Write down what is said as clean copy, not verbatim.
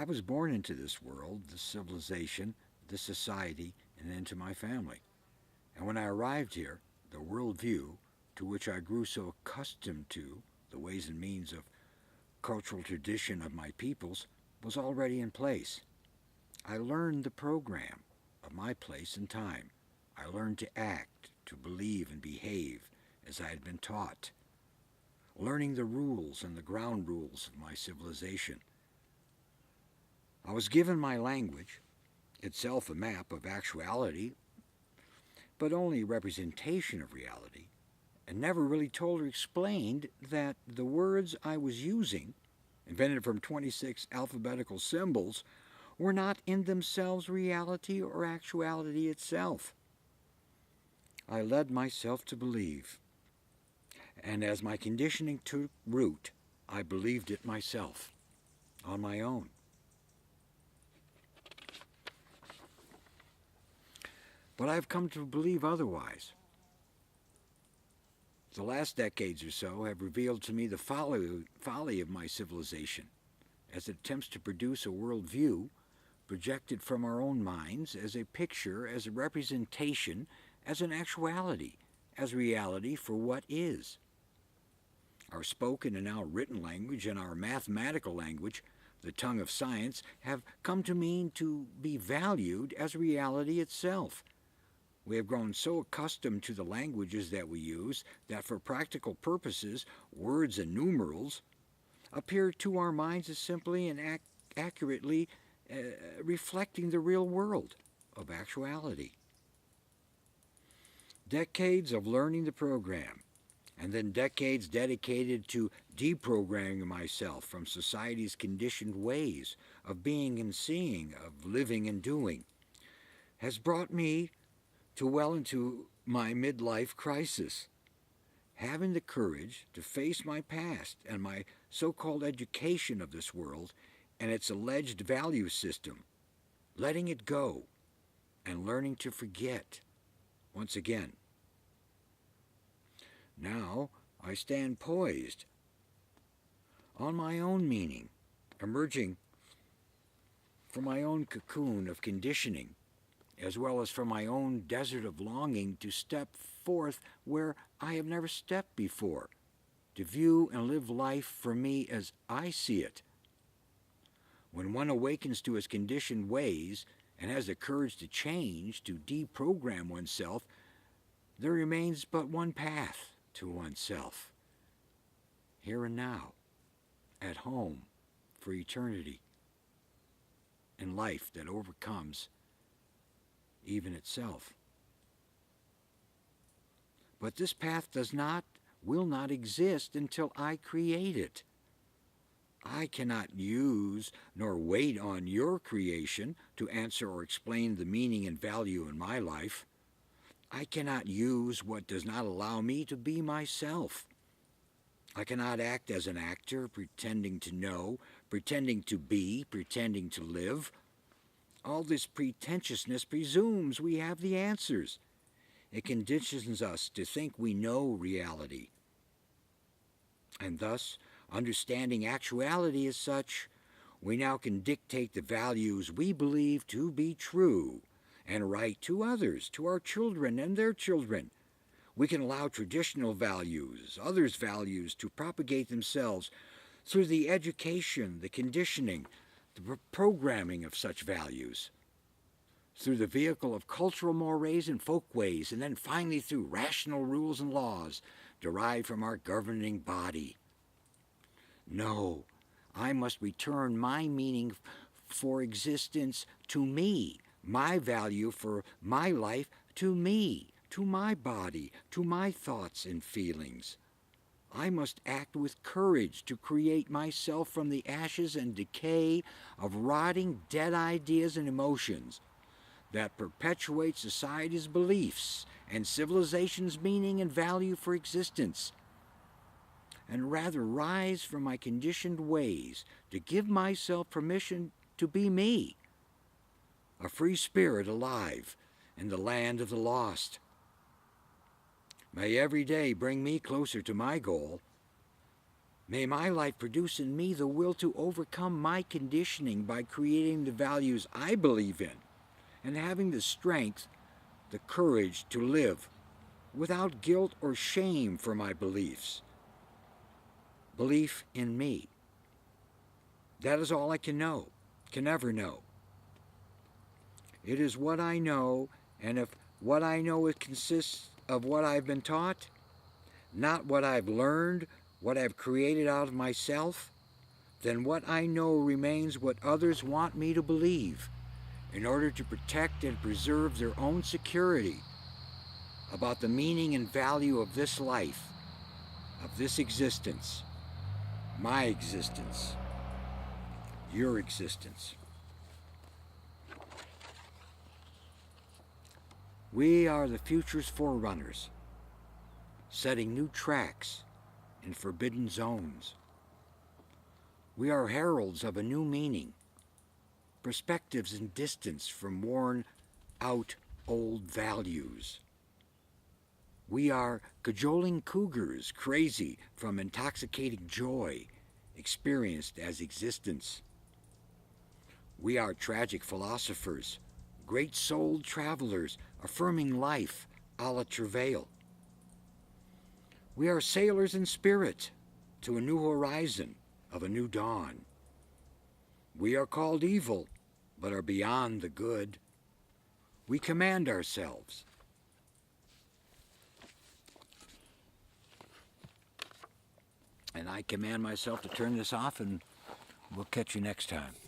I was born into this world, this civilization, this society, and into my family. And when I arrived here, the worldview to which I grew so accustomed to, the ways and means of cultural tradition of my peoples, was already in place. I learned the program of my place and time. I learned to act, to believe and behave as I had been taught, learning the rules and the ground rules of my civilization. I was given my language, itself a map of actuality, but only a representation of reality, and never really told or explained that the words I was using, invented from 26 alphabetical symbols, were not in themselves reality or actuality itself. I led myself to believe, and as my conditioning took root, I believed it myself, on my own. But I've come to believe otherwise. The last decades or so have revealed to me the folly of my civilization, as it attempts to produce a worldview projected from our own minds as a picture, as a representation, as an actuality, as reality for what is. Our spoken and now written language and our mathematical language, the tongue of science, have come to mean to be valued as reality itself. We have grown so accustomed to the languages that we use that for practical purposes, words and numerals appear to our minds as simply and accurately reflecting the real world of actuality. Decades of learning the program, and then decades dedicated to deprogramming myself from society's conditioned ways of being and seeing, of living and doing, has brought me to well into my midlife crisis. Having the courage to face my past and my so-called education of this world and its alleged value system, letting it go and learning to forget once again. Now I stand poised on my own meaning, emerging from my own cocoon of conditioning, as well as from my own desert of longing to step forth where I have never stepped before, to view and live life for me as I see it. When one awakens to his conditioned ways and has the courage to change, to deprogram oneself, there remains but one path to oneself, here and now, at home, for eternity, in life that overcomes even itself. But this path will not exist until I create it. I cannot use nor wait on your creation to answer or explain the meaning and value in my life. I cannot use what does not allow me to be myself. I cannot act as an actor, pretending to know, pretending to be, pretending to live. All this pretentiousness presumes we have the answers. It conditions us to think we know reality. And thus, understanding actuality as such, we now can dictate the values we believe to be true and right to others, to our children and their children. We can allow traditional values, others' values, to propagate themselves through the education, the conditioning, the programming of such values, through the vehicle of cultural mores and folkways, and then finally through rational rules and laws derived from our governing body. No, I must return my meaning for existence to me, my value for my life to me, to my body, to my thoughts and feelings. I must act with courage to create myself from the ashes and decay of rotting, dead ideas and emotions that perpetuate society's beliefs and civilization's meaning and value for existence, and rather rise from my conditioned ways to give myself permission to be me, a free spirit alive in the land of the lost. May every day bring me closer to my goal. May my life produce in me the will to overcome my conditioning by creating the values I believe in and having the strength, the courage to live without guilt or shame for my beliefs. Belief in me. That is all I can know, can ever know. It is what I know, and if what I know it consists of what I've been taught, not what I've learned, what I've created out of myself, then what I know remains what others want me to believe in order to protect and preserve their own security about the meaning and value of this life, of this existence, my existence, your existence. We are the future's forerunners, setting new tracks in forbidden zones. We are heralds of a new meaning, perspectives in distance from worn-out old values. We are cajoling cougars crazy from intoxicating joy experienced as existence. We are tragic philosophers, great-souled travelers affirming life a la travail. We are sailors in spirit to a new horizon of a new dawn. We are called evil, but are beyond the good. We command ourselves. And I command myself to turn this off, and we'll catch you next time.